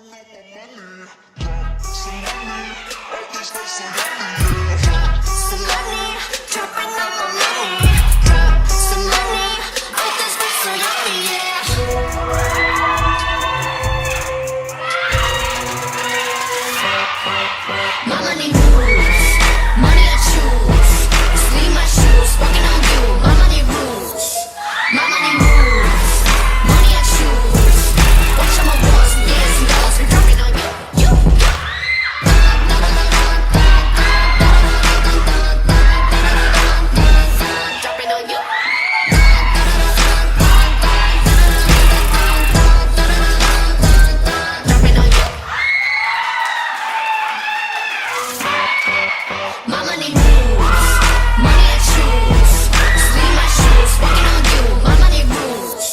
Mama need rules, money I choose. Sleep my shoes, walking on you. Mama need rules, mama need rules, money I choose. Watch all my walls, yes and dolls, we're dropping on you. Dropping on you. Dropping on you. Mama need rules, money I choose. Sleep my shoes, walking on you. Mama need rules,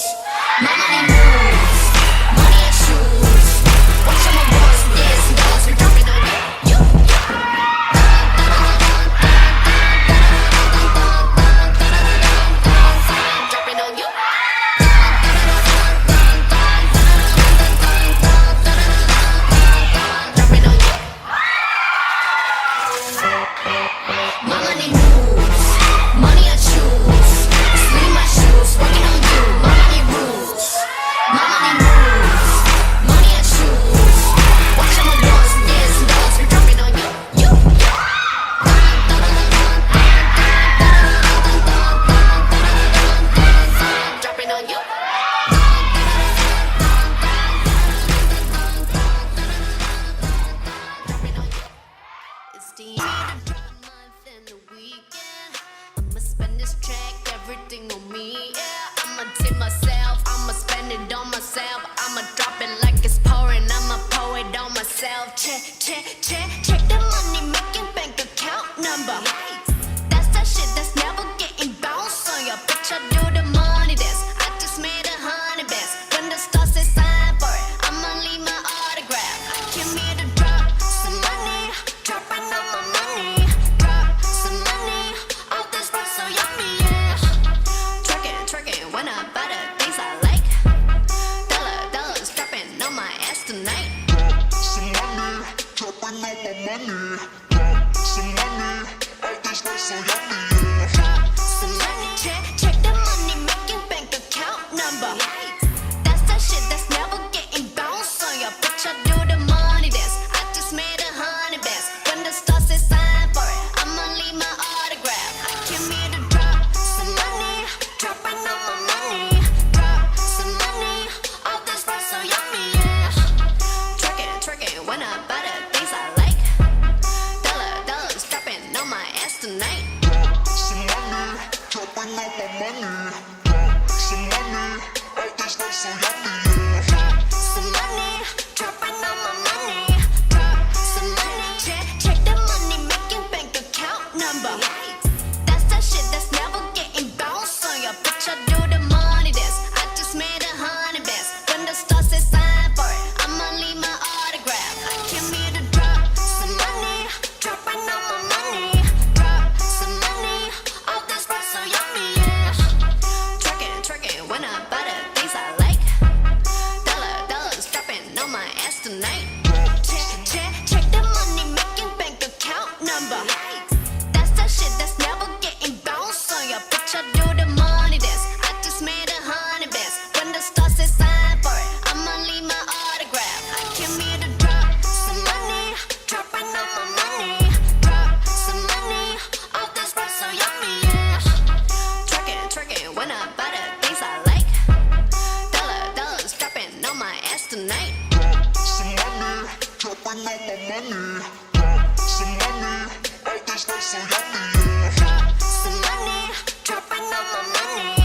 mama need rules, money I choose. Watch all my walls, yes and dolls, we're dropping on you. Dropping on you. Dropping on you. Mama need rules, money I choose. Sleep my shoes, walking on you. Mama need rules, mama need rules, money I choose. Watch all my walls, yes and dolls, we're dropping on you. Dropping on you. Dropping on you. It's the end of the month and the weekend. I'ma spend this track, everything on me, yeah. I'ma tip myself, I'ma spend it on myself. I'ma drop it like it's pouring, I'ma pour it on myself. Check, check, check, check the money making bank account number. That's that shit that's never getting bounced on your bitch. I do the money dance. I just made 100 bands. When the stars say sign for it, I'ma leave my autograph. Give me the drop, some money, dropping on my money. Drop some money, all this stuff so yummy, yeah. Twerking, when I buy the things I like. Dollars dropping on my ass tonight. Some money, dropping on my money. Some money, all this stuff so yummy, yeah. Drop some money, check the money making bank account number. That's that shit that's never getting bounced on your bitch. I do the money dance. I just made 100 bands. When the stars say sign for it, I'ma leave my autograph. Give me the drop, some money, dropping on my money. Drop some money, all this stuff so yummy, yeah. Twerking, when I buy the things I like. Dollars dropping on my ass tonight. Some money, dropping on my money. Some money, all this stuff so yummy, yeah. Drop some money, dropping on my money. Drop some money, check the money making bank account number. That's that shit that's never getting bounced on your bitch. I do the money dance. I just made 100 bands. When the stars say sign for it, I'ma leave my autograph. Give me the drop, some money, dropping on my money. Drop some money, all this stuff so yummy, yeah. Twerking, when I buy the things I like. Dollars dropping on my ass tonight. Check the money making bank account number. That's that shit that's never getting bounced on your bitch. I do the money dance. I just made 100 bands. When the stars say sign for it, I'ma leave my autograph. Give me the drop, some money, dropping on my money. Drop some money, all this stuff so yummy, yeah. Twerking, when I buy the things I like. Dollars dropping on my ass tonight. Some money, dropping on my money. Some money, all this stuff so yummy, yeah. Drop some money, dropping on my money.